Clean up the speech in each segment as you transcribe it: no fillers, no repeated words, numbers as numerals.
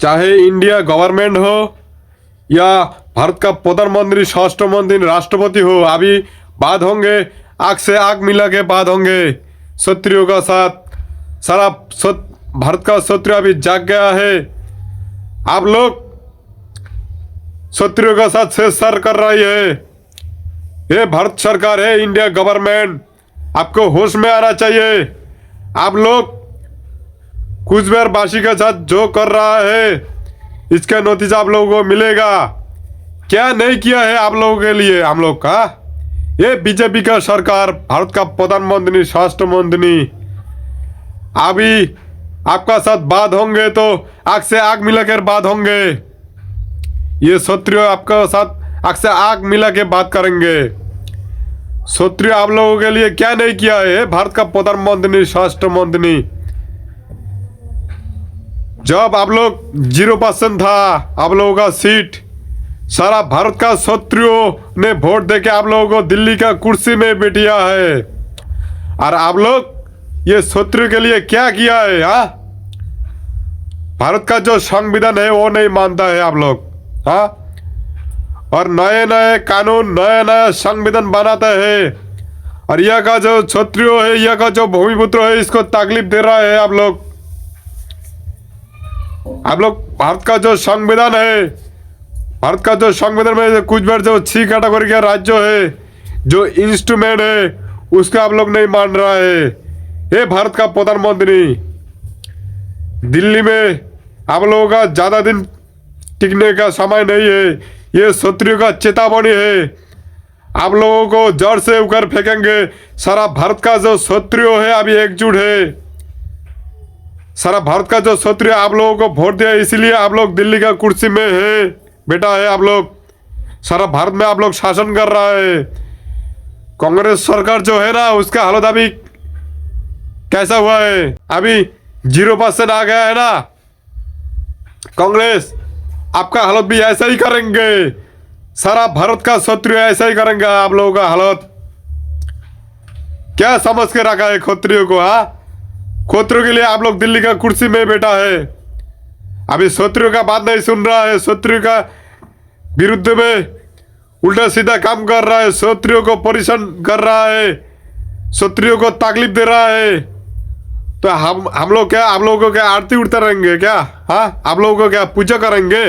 चाहे India government हो या भारत का प्रधानमंत्री, स्वराष्ट्र मंत्री, राष्ट्रपति हो, अभी बात होंगे, आग से आग मिला के बात होंगे शत्रुओं का साथ। सारा भारत का शत्रु अभी जाग गया है। आप लोग शत्रुओं का साथ छेड़छाड़ कर रही है। ये भारत सरकार है, इंडिया गवर्नमेंट, आपको होश में आना चाहिए। आप लोग कुचबिहारवासी के साथ जो कर रहा है इसका नतीजा आप लोगों को मिलेगा। क्या नहीं किया है आप लोगों के लिए हम लोग का? ये बीजेपी का सरकार, भारत का प्रधानमंत्री, स्वराष्ट्र मंत्री, अभी आपका साथ बात होंगे तो आग से आग मिलाकर बात होंगे। ये शत्रु आपका साथ आग से आग मिला के बात करेंगे। शत्रु आप लोगों के लिए क्या नहीं किया है भारत का प्रधानमंत्री, स्वराष्ट्र मंत्री? जब आप लोग 0% था आप लोगों का सीट, सारा भारत का शत्रुओं ने वोट देके आप लोगों को दिल्ली का कुर्सी में बिठाया है। और आप लोग ये शत्रु के लिए क्या किया है? हाँ, भारत का जो संविधान है वो नहीं मानता है आप लोग। हाँ, और नए नए कानून, नया नया संविधान बनाता है, और यह का जो शत्रु है, यह का जो भूमिपुत्र है, इसको तकलीफ दे रहा है आप लोग। भारत का जो संविधान है, भारत का जो संविधान में कुछ बार जो 6 कैटेगरी का राज्य है, जो इंस्ट्रूमेंट है, उसका आप लोग नहीं मान रहा है। ये भारत का प्रधानमंत्री, दिल्ली में आप लोगों का ज्यादा दिन टिकने का समय नहीं है। ये शत्रु का चेतावनी है। आप लोगों को जड़ से उखाड़ फेंकेंगे। सारा भारत का जो शत्रु है अभी एकजुट है। सारा भारत का जो शत्रु आप लोगों को वोट दिया, इसीलिए आप लोग दिल्ली का कुर्सी में है, बेटा है आप लोग। सारा भारत में आप लोग शासन कर रहा है। कांग्रेस सरकार जो है ना, उसका हालत अभी कैसा हुआ है? अभी 0% आ गया है ना कांग्रेस। आपका हालत भी ऐसा ही करेंगे। सारा भारत का शत्रु ऐसा ही करेंगे आप लोगों का हालत। क्या समझ के रखा है खत्रियों को? हाँ, खत्रियों के लिए आप लोग दिल्ली का कुर्सी में बैठा है। अभी शत्रु का बात नहीं सुन रहा है, शत्रु का विरुद्ध में उल्टा सीधा काम कर रहा है, शत्रुओं को परेशान कर रहा है, शत्रुओं को तकलीफ दे रहा है। तो हम लोग क्या आप लोगों को क्या आरती उड़ते रहेंगे क्या? हाँ, आप लोगों को क्या पूजा करेंगे?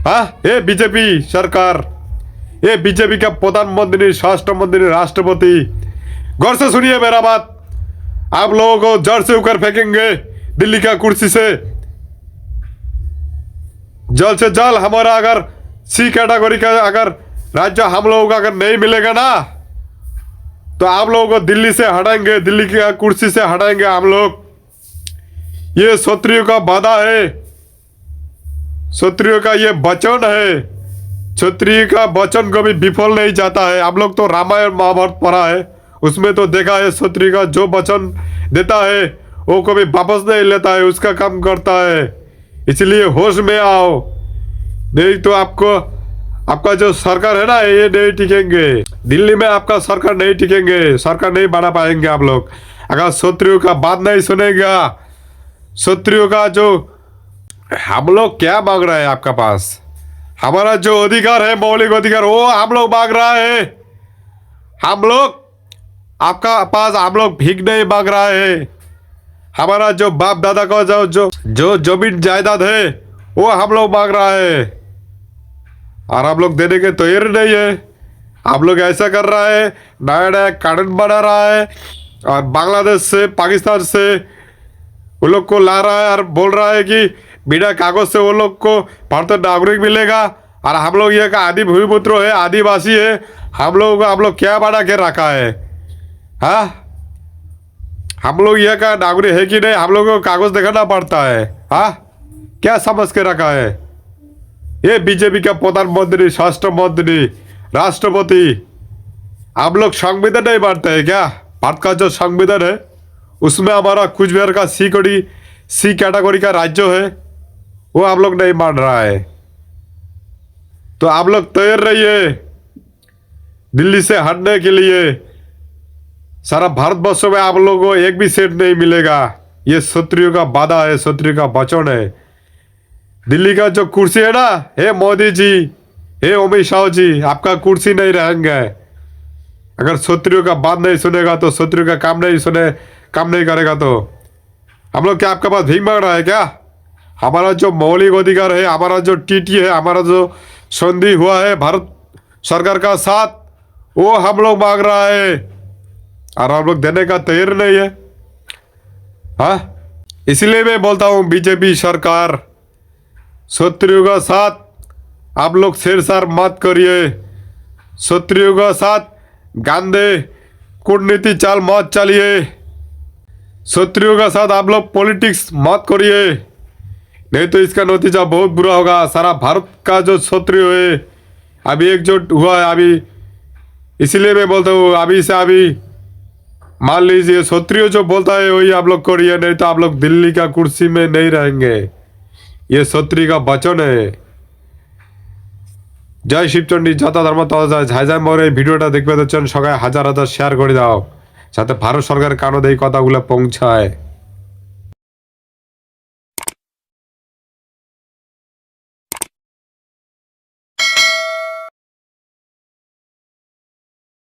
हाँ, ये बीजेपी सरकार, ये बीजेपी का प्रधानमंत्री, स्वराष्ट्र मंत्री, राष्ट्रपति, गौर से सुनिए मेरा बात। आप लोगों को जड़ से उखाड़ फेंकेंगे दिल्ली का कुर्सी से। जल्द से जल्द हमारा अगर C कैटेगरी का अगर राज्य हम लोगों को अगर नहीं मिलेगा ना, तो आप लोगों को दिल्ली से हटाएंगे, दिल्ली की कुर्सी से हटाएंगे हम लोग। ये शत्रुओं का वादा है, शत्रुओं का ये वचन है। क्षत्रिय का वचन कभी विफल नहीं जाता है। आप लोग तो रामायण महाभारत पढ़ा है, उसमें तो देखा है क्षत्रिय का जो वचन देता है वो कभी वापस नहीं लेता है, उसका काम करता है। इसलिए होश में आओ, नहीं तो आपका जो सरकार है ना, ये नहीं टिकेंगे। दिल्ली में आपका सरकार नहीं टिकेंगे, सरकार नहीं बना पाएंगे आप लोग अगर शत्रुओं का बात नहीं सुनेगा। शत्रुओं का जो हम लोग क्या मांग रहा है आपका पास, हमारा जो अधिकार है, मौलिक अधिकार, वो हम लोग मांग रहा है। हम लोग आपका पास हम लोग भीख नहीं मांग रहा है। हमारा जो बाप दादा का जो जमीन जायदाद है वो हम लोग मांग रहा है, और आप लोग देने के तैयार नहीं है। आप लोग ऐसा कर रहा है, नया नया कानून बना रहा है, और बांग्लादेश से, पाकिस्तान से वो लोग को ला रहा है और बोल रहा है कि बिना कागज से वो लोग को भारतीय नागरिक मिलेगा। और हम लोग ये का आदि भूमिपुत्र है, आदिवासी है, हम लोगों को आप लोग क्या बना के रखा है? हाँ, हम लोग यह का नागरिक है कि नहीं, हम लोगों को कागज दिखाना पड़ता है। हाँ, क्या समझ के रखा है? ये बीजेपी का प्रधानमंत्री, स्वराष्ट्र मंत्री, राष्ट्रपति, आप लोग संविधान नहीं मानते हैं क्या? भारत का जो संविधान है उसमें हमारा कुचबिहार का C कैटेगरी का राज्य है, वो आप लोग नहीं मान रहा है। तो आप लोग तैयार रहिए दिल्ली से हटने के लिए। सारा भारतवर्ष में आप लोगों को एक भी सीट नहीं मिलेगा। ये शत्रुओं का वादा है, शत्रु का वचन है। दिल्ली का जो कुर्सी है ना, हे मोदी जी, हे अमित शाह जी, आपका कुर्सी नहीं रहेंगे। अगर क्षत्रियों का बात नहीं सुनेगा तो क्षत्रियों का काम नहीं करेगा तो हम लोग क्या आपके पास भीख मांग रहा है क्या? हमारा जो मौलिक अधिकार है, हमारा जो टीटी है, हमारा जो संधि हुआ है भारत सरकार का साथ, वो हम लोग मांग रहा है और हम लोग देने का तैयार नहीं है। हाँ, इसलिए मैं बोलता हूँ बीजेपी सरकार, क्षत्रियों का साथ आप लोग छेड़छाड़ मत करिए। क्षत्रियों का साथ गांधे कूटनीति चाल मत चलिए। क्षत्रियों का साथ आप लोग पॉलिटिक्स मत करिए, नहीं तो इसका नतीजा बहुत बुरा होगा। सारा भारत का जो क्षत्रिय है अभी एकजुट हुआ है अभी, इसलिए मैं बोलता हूँ अभी से अभी मान लीजिए क्षत्रिय जो बोलता है वही आप लोग करिए, नहीं तो आप लोग दिल्ली का कुर्सी में नहीं रहेंगे। ये क्षत्रिय का वचन है। जय शिवचंडी, যত ধর্ম তত যায়। ঝাইঝাই মোর এই ভিডিওটা দেখবে তো সবাই হাজার হাজার শেয়ার করে দাও, যাতে ভারত সরকারের কানে এই কথাগুলো পৌঁছায়।